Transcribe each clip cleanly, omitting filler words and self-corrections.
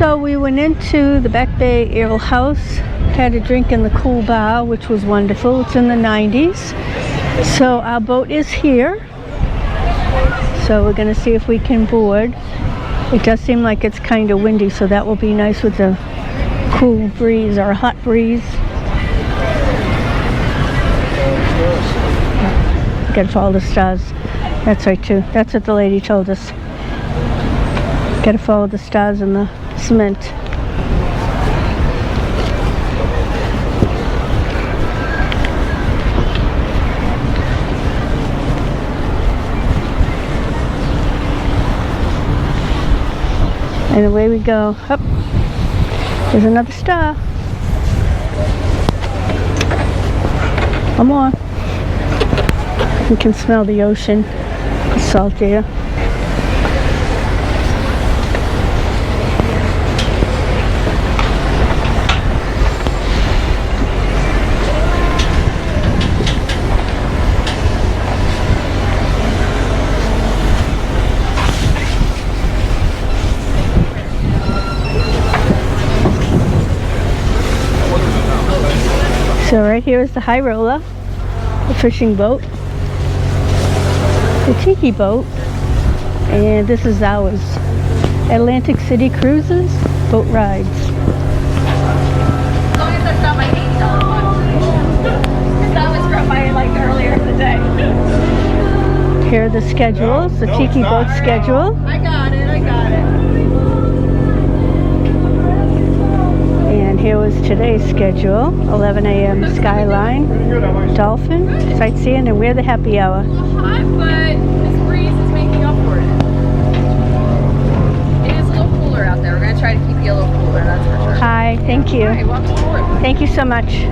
So we went into the Back Bay Ale House, had a drink in the cool bar, which was wonderful. It's in the 90s. So our boat is here. So we're going to see if we can board. It does seem like it's kind of windy, so that will be nice with the cool breeze or a hot breeze. Gotta follow the stars. That's right too. That's what the lady told us. Gotta follow the stars in the cement. And away we go. Up. There's another star. One more. You can smell the ocean. The salt air. So right here is the high roller, the fishing boat, the tiki boat, and this is ours. Atlantic City Cruises, boat rides. As long as that's not my $8 one. That was from my earlier in the day. Here are the schedules, the tiki boat schedule. I got it, I got it. And here was today's schedule. 11 a.m. Skyline, Dolphin, sightseeing, and we're the happy hour. It's a little hot, but this breeze is making up for it. It is a little cooler out there. We're going to try to keep you a little cooler, that's for sure. Hi, thank you. Hi, welcome aboard. Thank you so much.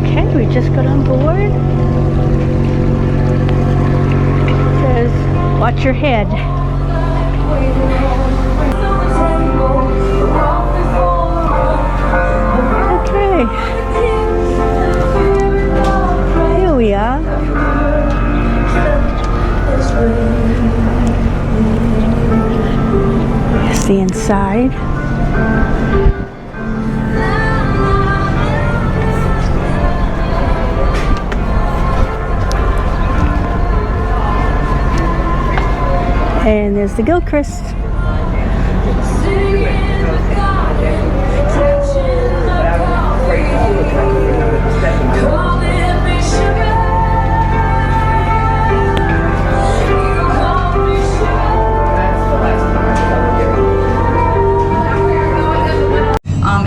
Okay, we just got on board. It says, watch your head. Okay. Here we are. Here's the inside. And there's the Gilchrist.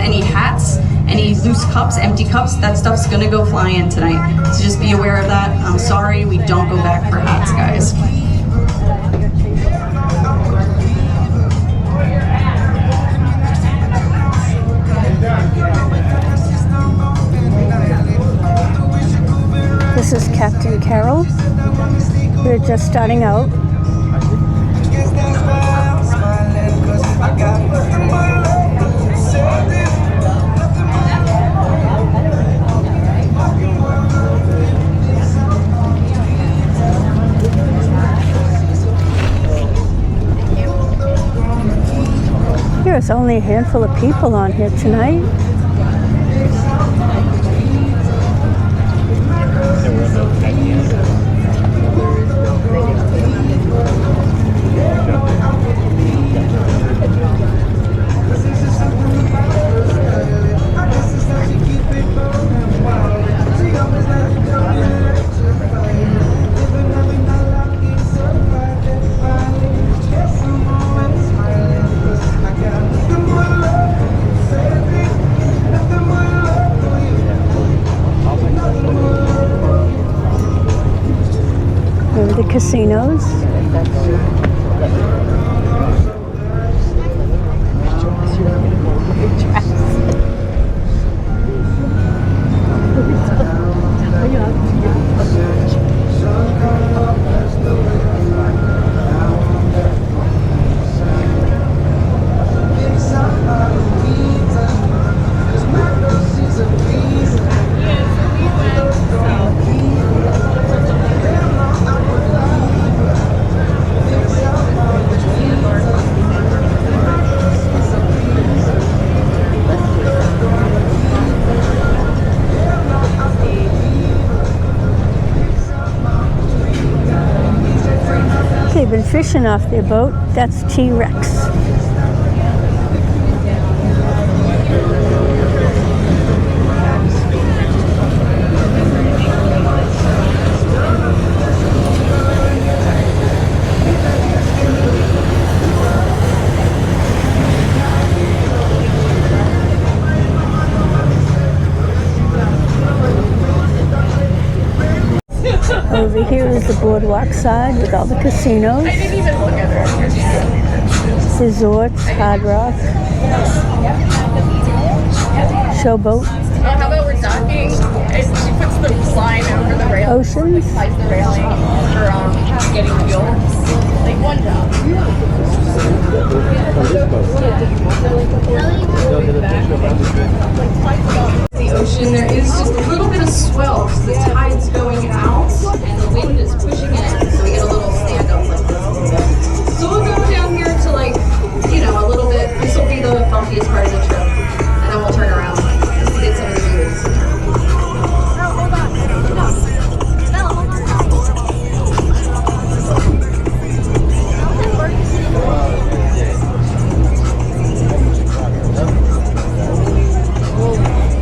Any hats, any loose cups, empty cups, that stuff's gonna go flying tonight. So just be aware of that. I'm sorry, we don't go back for hats, guys. This is Captain Carol. We're just starting out. There's only a handful of people on here tonight. The casinos. fishing off their boat. That's T-Rex. Over here is the boardwalk side with all the casinos, resorts, Hard Rock, Showboat, How about we're docking? She puts the line over the railing. Oceans, Ties the railing for getting fuel. Like one job. The ocean, there is just a little bit of swell because the tide's going out and the wind is pushing in, so we get a little stand up like this. So we'll go down here to like, you know, a little bit. This will be the bumpiest part of the trip, and then we'll turn around just to get some of the views.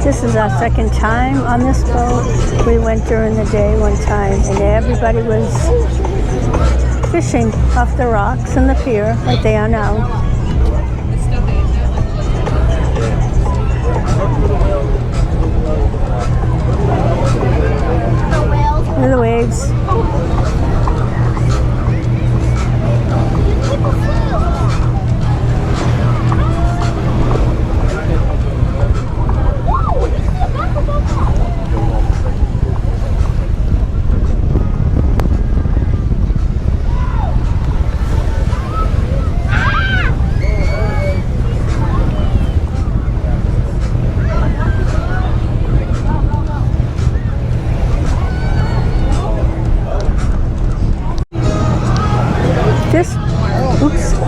This is our second time on this boat. We went during the day one time and everybody was fishing off the rocks and the pier like they are now. Look at the waves.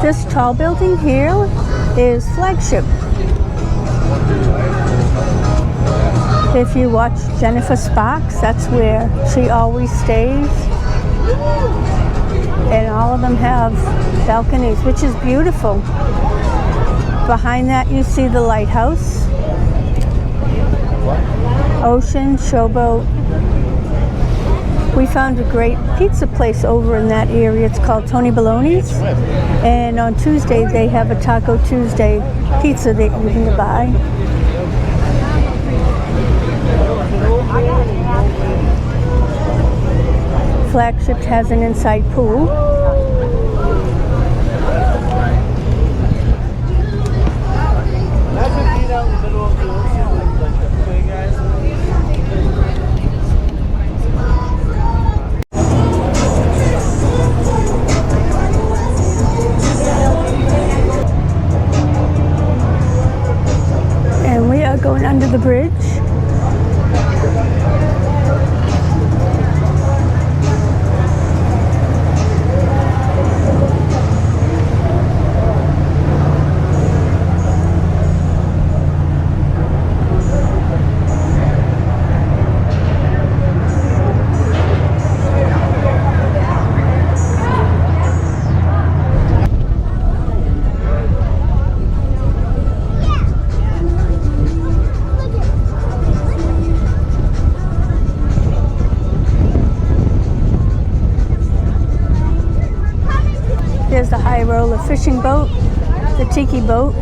This tall building here is Flagship. If you watch Jennifer Sparks, that's where she always stays. And all of them have balconies, which is beautiful. Behind that you see the lighthouse, ocean, Showboat. We found a great pizza place over in that area. It's called Tony Baloney's. And on Tuesday, they have a Taco Tuesday pizza that you can buy. Flagship has an inside pool. Going under the bridge. There's the high roller fishing boat, the tiki boat.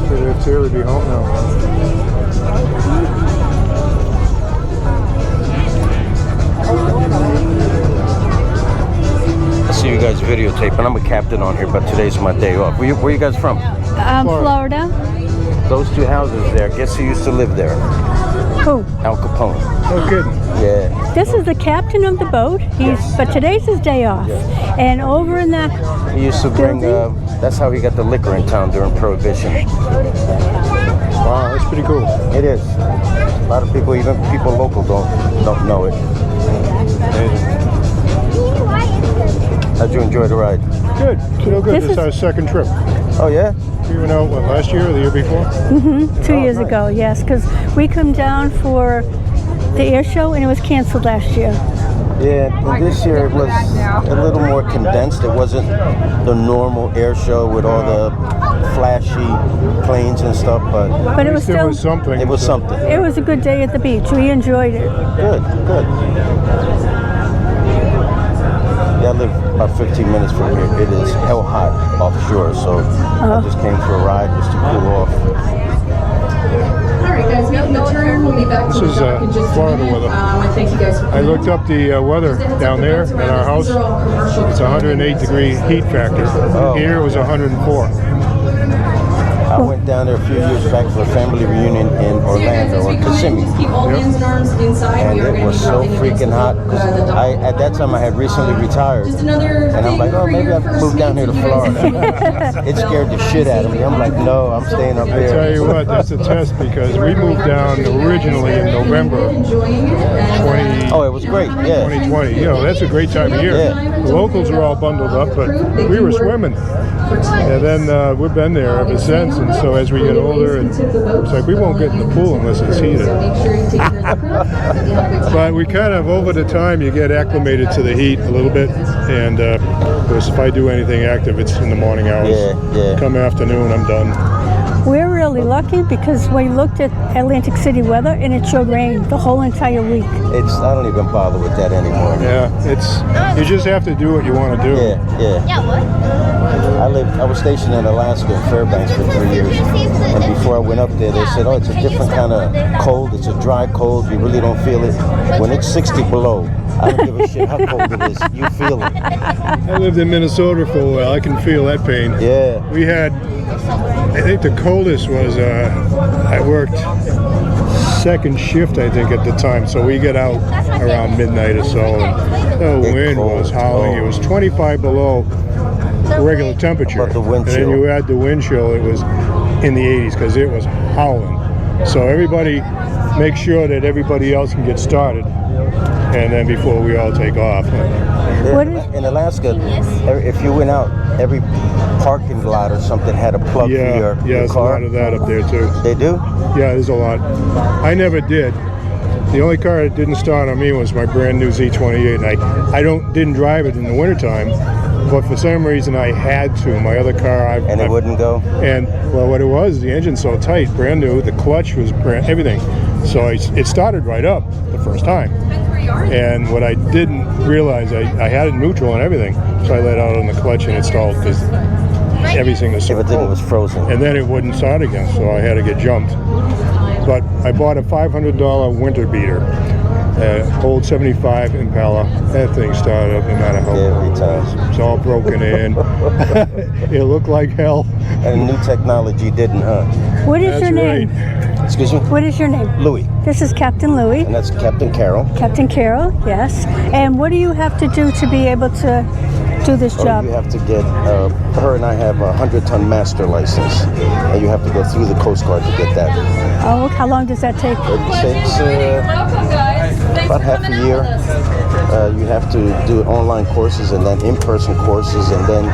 They live here, they'd be home now. See you guys videotaping. I'm a captain on here, but today's my day off. Where you guys from? Florida. Those two houses there. Guess who used to live there? Who? Al Capone. Oh, good. Yeah. This is the captain of the boat. But today's his day off. Yeah. And over in that He used to bring. That's how he got the liquor in town during Prohibition. Wow, that's pretty cool. It is. A lot of people, even people local, don't know it. Amazing. How'd you enjoy the ride? Good. Real good. This This is is- our second trip. Oh yeah? We went out, what, last year or the year before? 2 years nice. ago, yes, because we come down for the air show and it was canceled last year. Yeah, and this year it was a little more condensed. It wasn't the normal air show with all the flashy planes and stuff, but But it was There still, was something. it was something. it was a good day at the beach. We enjoyed it. Good, good. Yeah, I live about 15 minutes from here. It is hell hot offshore, so I just came for a ride just to cool off. All right, guys, making the turn. We'll be back This to the is, dock in just Florida a minute. weather. I thank you guys for I coming. looked up the weather down there at our house. It's 108 degree heat factor. Here it was 104. I went down there a few years back for a family reunion in So you guys, Orlando as we or come in, Kissimmee. just keep all hands and arms inside. And We are it going was to be so dropping against freaking hot because the dock. at that time I had recently retired. Just another And I'm thing like, oh, for maybe your I can first move down here to meet. You guys Florida. It scared the shit out of me. I'm like, no, I'm staying up I there. tell you what, that's a test because we moved down originally in November Enjoying it. And, 20, Oh, it was great, yeah. 2020. You know, that's a great time of year. Yeah. The locals are all bundled up, but we were swimming. And then we've been there ever since. And so as we get older, it's like we won't get in the pool unless it's heated. So make sure you take care of the crew. But we kind of, over the time, you get acclimated to the heat a little bit. And of course, if I do anything active, it's in the morning hours. Yeah, yeah. Come afternoon, I'm done. We're really lucky because we looked at Atlantic City weather and it showed rain the whole entire week. I don't even bother with that anymore. Yeah, you just have to do what you want to do. Yeah, yeah. I was stationed in Alaska in Fairbanks for 3 years. And before I went up there, they said, oh, it's a different kind of cold. It's a dry cold. You really don't feel it. When it's 60 below, I don't give a shit how cold it is. You feel it. I lived in Minnesota for a while. I can feel that pain. Yeah. We had, I think the coldest was, I worked second shift, I think, at the time. So we get out around midnight or so. And the wind was howling. It was 25 below regular temperature. About the wind and then chill. you add the wind chill, it was in the 80s because it was howling. So everybody make sure that everybody else can get started. And then before we all take off. What is- In Alaska, if you went out, every parking lot or something had a plug for your there's a car. lot of that up there too. They do? Yeah, there's a lot. I never did. The only car that didn't start on me was my brand new Z28, and I didn't drive it in the wintertime, but for some reason I had to. My other car, And it wouldn't go? And well, what it was, the engine's so tight, brand new, the clutch was everything. So it started right up the first time. And what I didn't realize, I had it neutral and everything, so I let out on the clutch and it stalled because everything was so Everything cold. was frozen. And then it wouldn't start again, so I had to get jumped. But I bought a $500 winter beater, old 75 Impala. That thing started up no matter how Every cold it time. was. It's all broken in. It looked like hell. And new technology didn't, huh? What is That's your name? right. Excuse me? What is your name? Louis. This is Captain Louis. And that's Captain Carroll. Captain Carol, yes. And what do you have to do to be able to do this Oh, job? you have to get, her and I have a 100-ton master license. And you have to go through the Coast Guard to get that. Oh, how long does that take? It takes Welcome, guys. Thanks about for half coming a out year. with us. You have to do online courses and then in-person courses, and then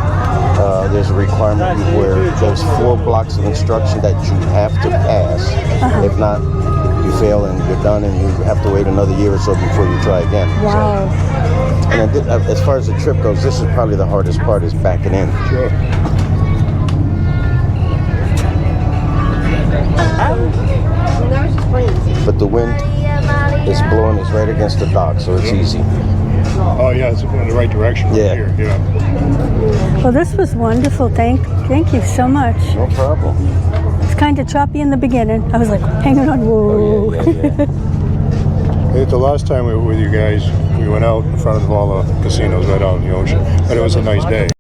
there's a requirement where there's 4 blocks of instruction that you have to pass. If not, you fail and you're done, and you have to wait another year or so before you try again. Wow. And then, as far as the trip goes, this is probably the hardest part, is backing in. Sure. But the wind is blowing us right against the dock, so it's easy. Oh yeah, it's in the right direction Yeah. here. Yeah. Well, this was wonderful. Thank you so much. No problem. It's kind of choppy in the beginning. I was like hanging on. Whoa. Yeah. I think the last time we were with you guys, we went out in front of all the casinos right out in the ocean, but it was a nice day.